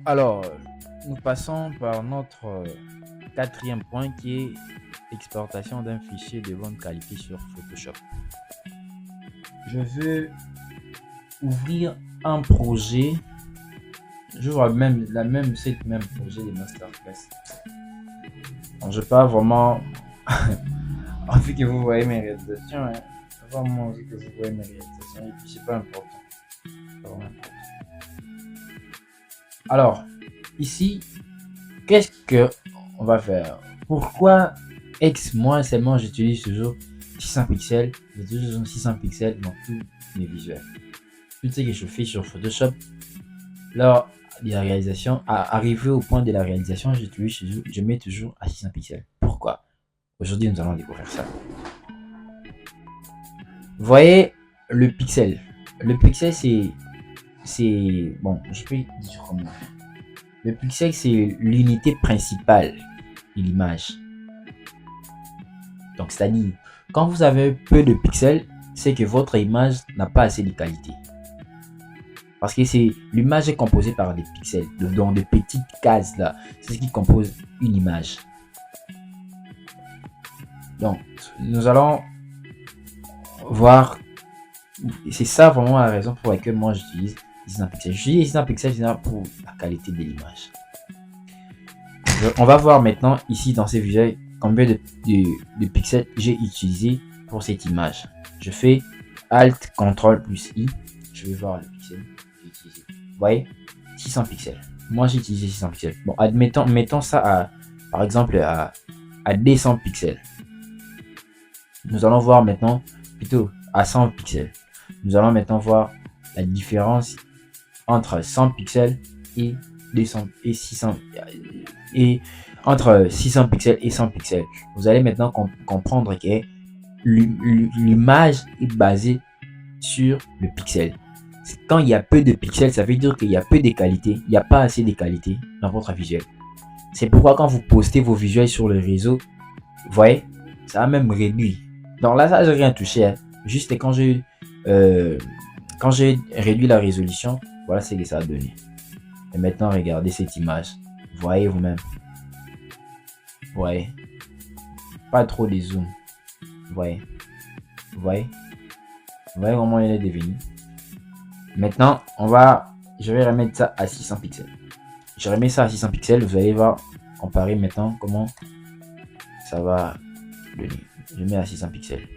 Alors, nous passons par notre quatrième point qui est exportation d'un fichier de bonne qualité sur Photoshop. Je veux ouvrir un projet. Je vois même cette même projet de masterclass. Donc, je pas vraiment envie que vous voyez mes réalisations. Hein. Pas vraiment envie que vous voyez mes réalisations. Et puis c'est pas important. Pas vraiment important. Alors, ici, qu'est-ce que on va faire? Pourquoi moi seulement j'utilise toujours 600 pixels, j'utilise toujours 600 pixels dans tous mes visuels. Tout ce que je fais sur Photoshop, lors de la réalisation, arrivé au point de la réalisation, je mets toujours à 600 pixels. Pourquoi? Aujourd'hui, nous allons découvrir ça. Vous voyez le pixel. Le pixel, c'est bon, je peux dire comment. Le pixel, c'est l'unité principale de l'image. Donc, c'est-à-dire, quand vous avez peu de pixels, c'est que votre image n'a pas assez de qualité. Parce que l'image est composée par des pixels, donc des petites cases là. C'est ce qui compose une image. Donc, nous allons voir. C'est ça vraiment la raison pour laquelle moi j'utilise 600 pixels. J'utilise 600 pixels pour la qualité de l'image. On va voir maintenant ici dans ces visuels combien de pixels j'ai utilisé pour cette image. Je fais Alt, Ctrl plus I. Je vais voir le pixel que j'ai utilisé. Vous voyez, 600 pixels. Moi j'ai utilisé 600 pixels. Bon, mettons ça par exemple à 200 pixels. Nous allons voir maintenant plutôt à 100 pixels. Nous allons maintenant voir la différence entre 100 pixels et 200 et 600 et entre 600 pixels et 100 pixels. Vous allez maintenant comprendre que l'image est basée sur le pixel. Quand il y a peu de pixels, ça veut dire qu'il y a peu de qualité, il n'y a pas assez de qualité dans votre visuel. C'est pourquoi quand vous postez vos visuels sur le réseau, vous voyez, ça a même réduit. Donc là, ça j'ai rien touché. Hein. Juste quand j'ai réduit la résolution, voilà ce que ça a donné. Et maintenant, regardez cette image. Voyez vous-même. Vous voyez. Pas trop de zoom. Vous voyez. Vous voyez. Vous voyez comment il est devenu. Maintenant, je vais remettre ça à 600 pixels. Je remets ça à 600 pixels. Vous allez voir, comparer maintenant comment ça va donner. Je mets à 600 pixels.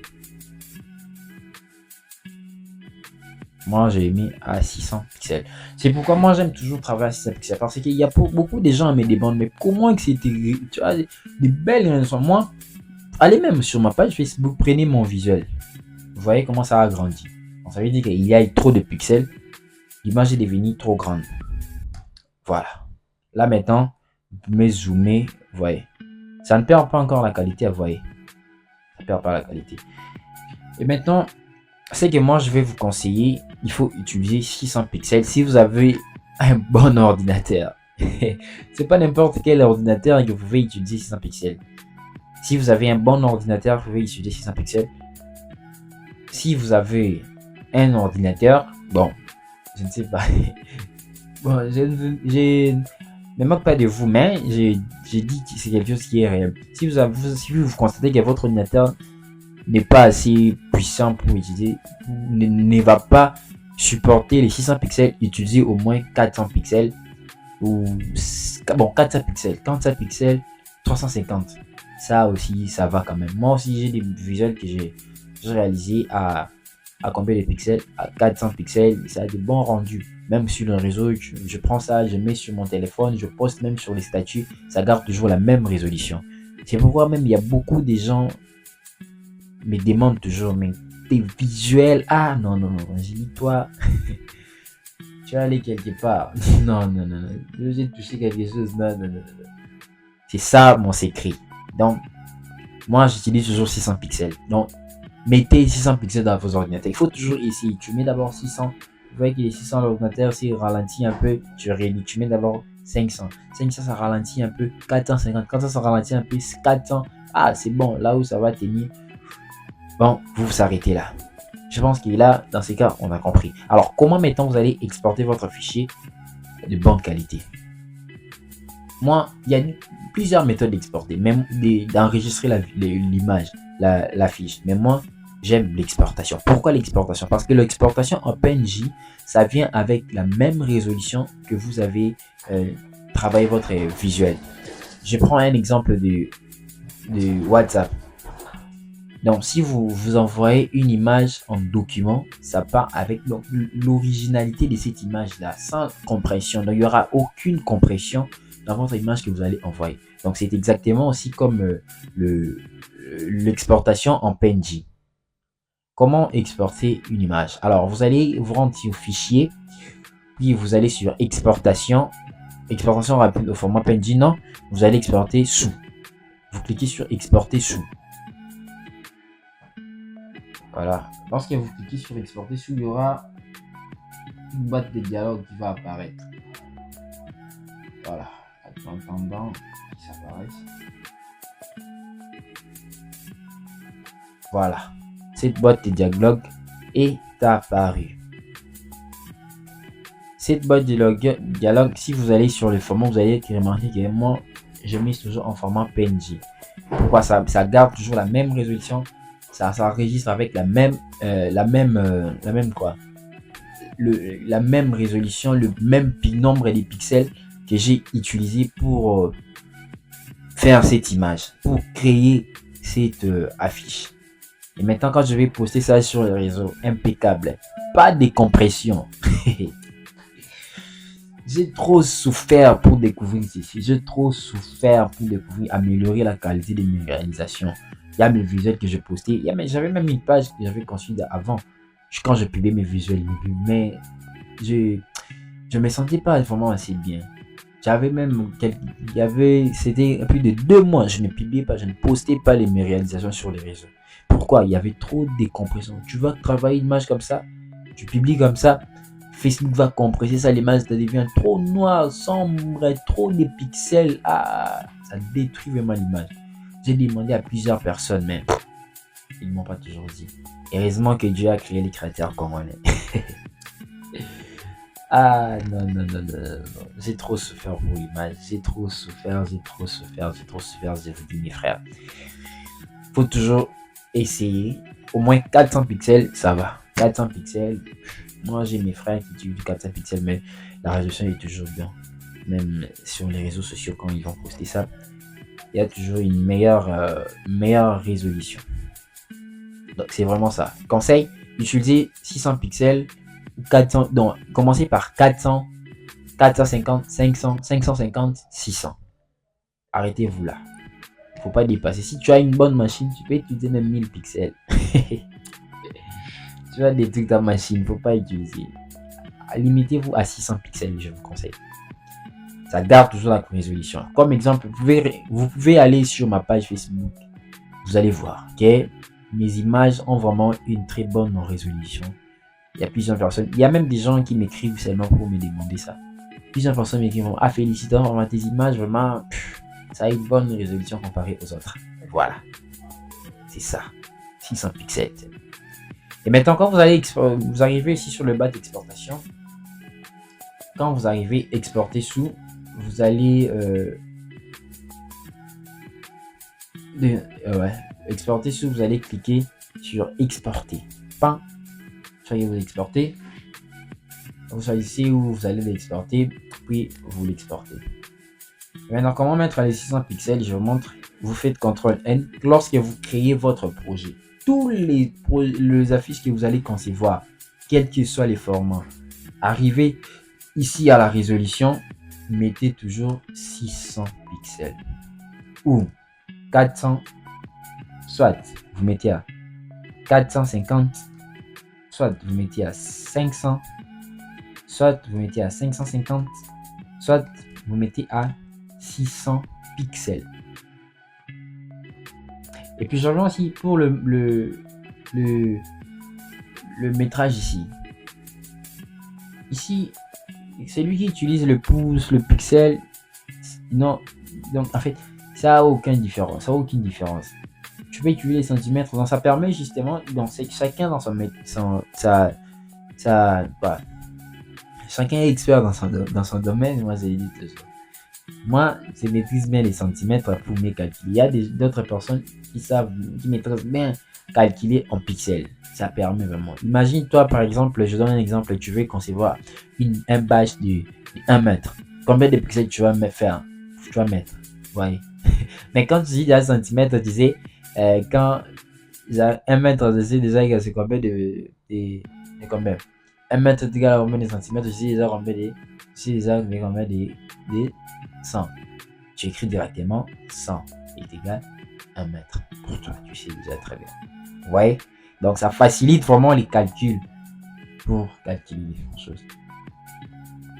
Moi, j'ai mis à 600 pixels. C'est pourquoi moi, j'aime toujours travailler à 600 pixels. Parce qu'il y a beaucoup de gens à me demandent, mais comment que c'était... Tu as des belles réactions. Moi, allez même sur ma page Facebook, prenez mon visuel. Vous voyez comment ça a grandi. Donc, ça veut dire qu'il y a trop de pixels. L'image est devenue trop grande. Voilà. Là, maintenant, vous pouvez zoomer. Vous voyez. Ça ne perd pas encore la qualité, vous voyez. Ça ne perd pas la qualité. Et maintenant... c'est que moi je vais vous conseiller, il faut utiliser 600 pixels si vous avez un bon ordinateur. C'est pas n'importe quel ordinateur que vous pouvez utiliser 600 pixels. Si vous avez un bon ordinateur, vous pouvez utiliser 600 pixels. Si vous avez un ordinateur, bon, je ne sais pas. Bon, je ne moque pas de vous, mais j'ai dit que c'est quelque chose qui est réel. Si vous constatez que votre ordinateur n'est pas assez puissant pour utiliser, ne va pas supporter les 600 pixels, utiliser au moins 400 pixels ou bon 400 pixels, 400 pixels, 350. Ça aussi, ça va quand même. Moi aussi, j'ai des visuels que j'ai réalisés à combien de pixels? À 400 pixels. Ça a des bons rendus. Même sur le réseau, je prends ça, je mets sur mon téléphone, je poste même sur les statuts. Ça garde toujours la même résolution. C'est pourquoi même il y a beaucoup de gens me demande toujours, mais tes visuels, ah non, j'ai dit, toi, tu es allé quelque part. Non, j'ai touché quelque chose, non. C'est ça mon secret. Donc, moi, j'utilise toujours 600 pixels. Donc, mettez 600 pixels dans vos ordinateurs. Il faut toujours essayer. Tu mets d'abord 600. Vous voyez que les 600, l'ordinateur, s'il ralentit un peu, tu réduis. Tu mets d'abord 500. 500, ça ralentit un peu. 450. 400, ça ralentit un peu. 400. Ah, c'est bon. Là où ça va tenir. Bon, vous vous arrêtez là. Je pense que là, dans ces cas, on a compris. Alors, comment maintenant vous allez exporter votre fichier de bonne qualité? Moi, il y a plusieurs méthodes d'exporter, même d'enregistrer l'image, la fiche. Mais moi, j'aime l'exportation. Pourquoi l'exportation? Parce que l'exportation en PNG, ça vient avec la même résolution que vous avez travaillé votre visuel. Je prends un exemple de WhatsApp. Donc, si vous envoyez une image en document, ça part avec l'originalité de cette image-là, sans compression. Donc, il n'y aura aucune compression dans votre image que vous allez envoyer. Donc, c'est exactement aussi comme l'exportation en PNG. Comment exporter une image? Alors, vous allez vous rendre sur fichier, puis vous allez sur exportation. Exportation rapide au format PNG, non? Vous allez exporter sous. Vous cliquez sur exporter sous. Voilà. Lorsque vous cliquez sur exporter sous, il y aura une boîte de dialogue qui va apparaître. Voilà. En attendant qu'il s'apparaisse. Voilà. Cette boîte de dialogue est apparue. Cette boîte de dialogue, si vous allez sur le format, vous allez remarquer que moi, je mise toujours en format PNG. Pourquoi ça garde toujours la même résolution, ça enregistre avec la même résolution, le même nombre de pixels que j'ai utilisé pour faire cette image, pour créer cette affiche. Et maintenant, quand je vais poster ça sur le réseau, impeccable, pas de compression. J'ai trop souffert pour découvrir ceci. J'ai trop souffert pour découvrir, améliorer la qualité de mes réalisations. Il y a mes visuels que je postais. J'avais même une page que j'avais construite avant. Quand je publiais mes visuels. Mais je me sentais pas vraiment assez bien. J'avais même c'était plus de 2 mois. Je ne publiais pas, je ne postais pas mes réalisations sur les réseaux. Pourquoi? Il y avait trop de décompression. Tu vas travailler une image comme ça, tu publies comme ça. Facebook va compresser ça, l'image ça devient trop noir, sombre, trop de pixels. Ah, ça détruit vraiment l'image. J'ai demandé à plusieurs personnes, mais ils ne m'ont pas toujours dit. Heureusement que Dieu a créé les créateurs comme on est. Ah non. J'ai trop souffert pour l'image. J'ai trop souffert. Je vous dis mes frères. Faut toujours essayer. Au moins 400 pixels, ça va. 400 pixels. Moi, j'ai mes frères qui utilisent du 400 pixels, mais la résolution est toujours bien. Même sur les réseaux sociaux, quand ils vont poster ça, il y a toujours une meilleure résolution. Donc, c'est vraiment ça. Conseil, utilisez 600 pixels, 400, donc, commencez par 400, 450, 500, 550, 600. Arrêtez-vous là. Il ne faut pas dépasser. Si tu as une bonne machine, tu peux utiliser même 1000 pixels. Tu vas détruire ta machine, il ne faut pas utiliser. Limitez-vous à 600 pixels, je vous conseille. Ça garde toujours la résolution. Comme exemple, vous pouvez aller sur ma page Facebook. Vous allez voir que mes images ont vraiment une très bonne résolution. Il y a plusieurs personnes. Il y a même des gens qui m'écrivent seulement pour me demander ça. Plusieurs personnes m'écrivent, ah félicitations, vraiment tes images, vraiment, ça a une bonne résolution comparée aux autres. Voilà. C'est ça. 600 pixels. Et maintenant, quand vous arrivez ici sur le bas d'exportation, quand vous arrivez exporter sous, vous allez exporter sous, vous allez cliquer sur exporter. Soyez vous exporter. Vous choisissez où vous allez l'exporter, puis vous l'exportez. Maintenant, comment mettre les 600 pixels? Je vous montre. Vous faites CTRL N lorsque vous créez votre projet. Tous les affiches que vous allez concevoir, quels que soient les formats, arrivez ici à la résolution, mettez toujours 600 pixels ou 400, soit vous mettez à 450, soit vous mettez à 500, soit vous mettez à 550, soit vous mettez à 600 pixels. Et puis je reviens aussi pour le métrage ici. Ici, c'est lui qui utilise le pouce, le pixel. Non, donc en fait, ça n'a aucune différence. Tu peux utiliser les centimètres, donc ça permet justement, donc c'est chacun dans chacun est expert dans son domaine. Moi, j'ai dit toujours. Moi, je maîtrise bien les centimètres pour mes calculs. Il y a d'autres personnes qui maîtrisent bien calculer en pixels. Ça permet vraiment. Imagine toi, par exemple, je donne un exemple, tu veux concevoir un badge de 1 mètre. Combien de pixels tu vas me faire? Tu vas mettre. Ouais. Mais quand tu dis des centimètres, tu sais, quand 1 mètre, je sais déjà c'est combien de combien? 1 mètre est égal à combien de centimètres? Je sais déjà combien de 100. Tu écris directement 100 est égal à 1 mètre. Pour toi, tu sais déjà très bien. Ouais. Donc ça facilite vraiment les calculs pour calculer différentes choses.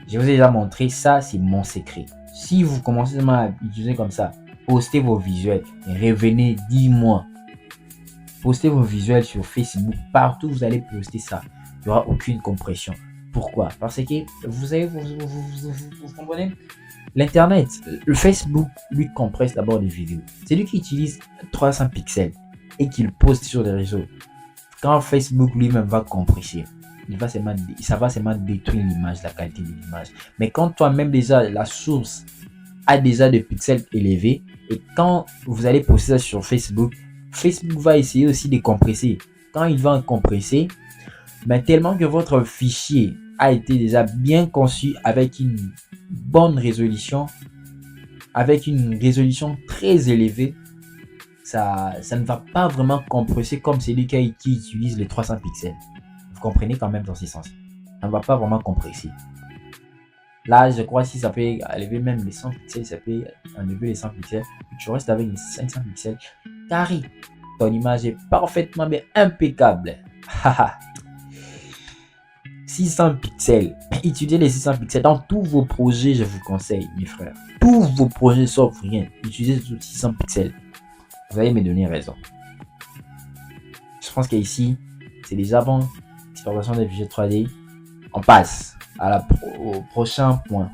Je vous ai déjà montré, ça c'est mon secret. Si vous commencez à utiliser comme ça, postez vos visuels, revenez, dis-moi. Postez vos visuels sur Facebook, partout vous allez poster ça. Il n'y aura aucune compression. Pourquoi? Parce que vous comprenez? L'internet, le Facebook lui compresse d'abord les vidéos. C'est lui qui utilise 300 pixels et qu'il poste sur les réseaux. Quand Facebook lui-même va compresser, ça va seulement détruire l'image, la qualité de l'image. Mais quand toi-même déjà la source a déjà des pixels élevés et quand vous allez poster ça sur Facebook, Facebook va essayer aussi de compresser. Quand il va compresser, mais tellement que votre fichier a été déjà bien conçu avec une bonne résolution, avec une résolution très élevée, ça ne va pas vraiment compresser comme celui qui utilise les 300 pixels. Vous comprenez quand même dans ce sens. Ça ne va pas vraiment compresser. Là, je crois si ça peut enlever même les 100 pixels, ça peut enlever les 100 pixels. Tu restes avec les 500 pixels carré. Ton image est parfaitement bien impeccable. 600 pixels. Utilisez les 600 pixels dans tous vos projets, je vous conseille, mes frères. Tous vos projets sauf rien. Utilisez 600 pixels. Vous allez me donner raison. Je pense qu'ici, c'est déjà bon. Exploration des visuels 3D. On passe au prochain point.